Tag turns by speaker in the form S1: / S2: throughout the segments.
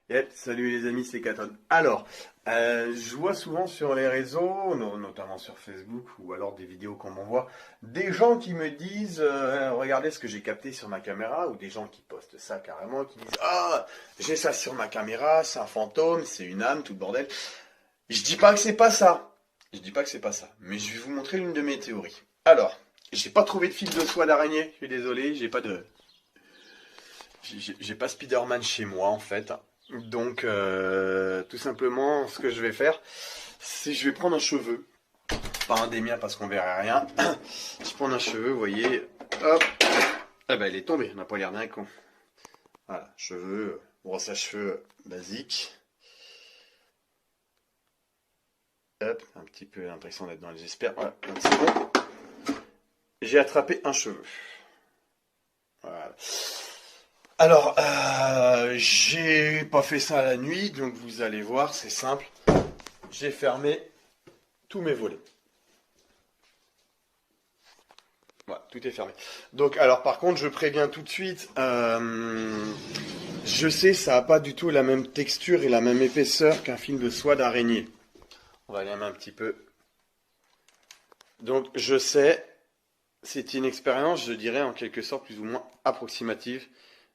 S1: Yep, salut les amis, c'est Katon. Alors, je vois souvent sur les réseaux, notamment sur Facebook, ou alors des vidéos qu'on m'envoie, des gens qui me disent regardez ce que j'ai capté sur ma caméra, ou des gens qui postent ça carrément, qui disent ah, j'ai ça sur ma caméra, c'est un fantôme, c'est une âme, tout le bordel. Je dis pas que c'est pas ça. Je dis pas que c'est pas ça. Mais je vais vous montrer l'une de mes théories. Alors, j'ai pas trouvé de fil de soie d'araignée, je suis désolé, j'ai pas Spider-Man chez moi en fait. Donc tout simplement ce que je vais faire, c'est je vais prendre un cheveu. Pas un des miens parce qu'on verra rien. Je prends un cheveu, vous voyez. Hop. Ah bah il est tombé, on n'a pas l'air d'un con. Voilà, cheveux, brosse à cheveux basique. Hop, un petit peu l'impression d'être dans les experts. Voilà, c'est bon. J'ai attrapé un cheveu. Voilà. Alors, j'ai pas fait ça la nuit, donc vous allez voir, c'est simple. J'ai fermé tous mes volets. Voilà, tout est fermé. Donc, alors par contre, je préviens tout de suite, je sais, ça n'a pas du tout la même texture et la même épaisseur qu'un fil de soie d'araignée. On va aller un petit peu. Donc, je sais, c'est une expérience, je dirais, en quelque sorte, plus ou moins approximative.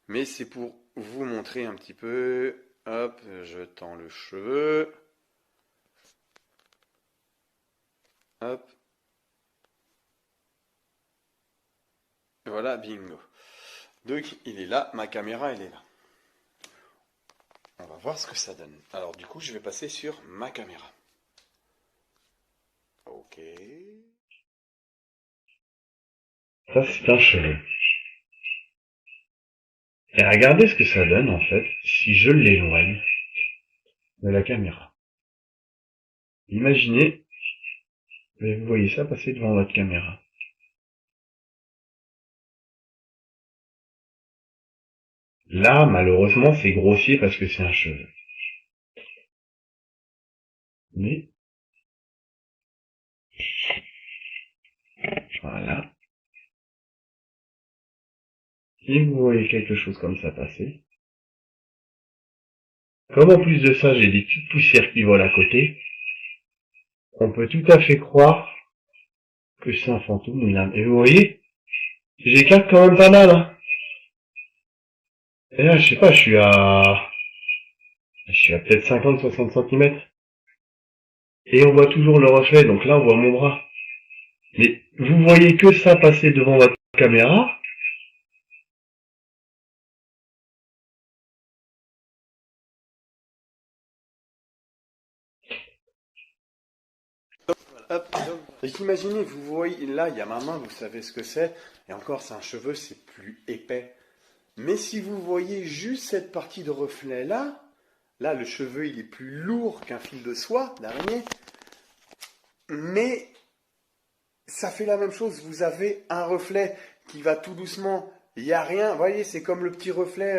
S1: Mais c'est pour vous montrer un petit peu. Hop, je tends le cheveu. Hop. Voilà, bingo. Donc, il est là, ma caméra, elle est là. On va voir ce que ça donne. Alors, du coup, je vais passer sur ma caméra. Ok.
S2: Ça, c'est un cheveu. Et regardez ce que ça donne, en fait, si je l'éloigne de la caméra. Imaginez, vous voyez ça passer devant votre caméra. Là, malheureusement, c'est grossier parce que c'est un cheveu. Mais, voilà. Si vous voyez quelque chose comme ça passer, comme en plus de ça, j'ai des petites poussières qui volent à côté, on peut tout à fait croire que c'est un fantôme ou une âme. Et vous voyez, j'écarte quand même pas mal, hein. Et là, je sais pas, je suis à peut-être 50-60 centimètres. Et on voit toujours le reflet, donc là on voit mon bras. Mais vous voyez que ça passer devant votre caméra.
S1: Hop. Donc, imaginez, vous voyez, là, il y a ma main, vous savez ce que c'est. Et encore, c'est un cheveu, c'est plus épais. Mais si vous voyez juste cette partie de reflet là, là, le cheveu, il est plus lourd qu'un fil de soie d'araignée. Mais ça fait la même chose. Vous avez un reflet qui va tout doucement. Il n'y a rien. Vous voyez, c'est comme le petit reflet.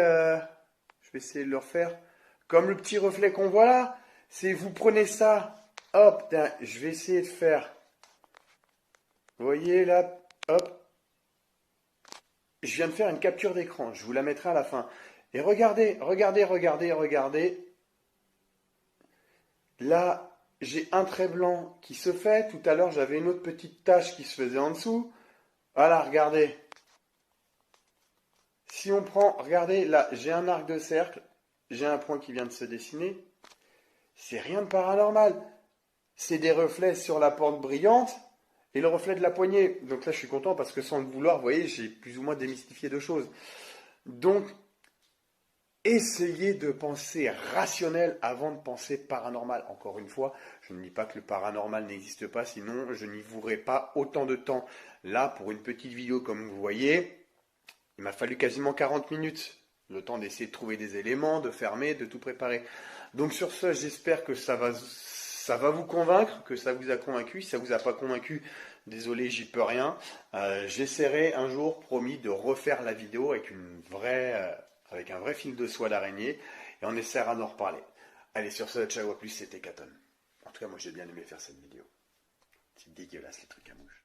S1: Je vais essayer de le refaire. Comme le petit reflet qu'on voit là. C'est vous prenez ça. Hop, je vais essayer de faire. Vous voyez là. Hop. Je viens de faire une capture d'écran. Je vous la mettrai à la fin. Et regardez, regardez, regardez, regardez. Là, j'ai un trait blanc qui se fait. Tout à l'heure, j'avais une autre petite tache qui se faisait en dessous. Voilà, regardez. Si on prend, regardez, là, j'ai un arc de cercle, j'ai un point qui vient de se dessiner. C'est rien de paranormal. C'est des reflets sur la porte brillante et le reflet de la poignée. Donc là, je suis content parce que sans le vouloir, vous voyez, j'ai plus ou moins démystifié deux choses. Donc, essayez de penser rationnel avant de penser paranormal. Encore une fois, je ne dis pas que le paranormal n'existe pas, sinon je n'y voudrais pas autant de temps. Là, pour une petite vidéo comme vous voyez, il m'a fallu quasiment 40 minutes, le temps d'essayer de trouver des éléments, de fermer, de tout préparer. Donc sur ce, j'espère que ça va vous convaincre, que ça vous a convaincu. Si ça vous a pas convaincu, désolé, j'y peux rien. J'essaierai un jour, promis, de refaire la vidéo avec un vrai fil de soie d'araignée, et on essaiera d'en reparler. Allez, sur ce, ciao, à plus, c'était Katon. En tout cas, moi j'ai bien aimé faire cette vidéo. C'est dégueulasse les trucs à mouche.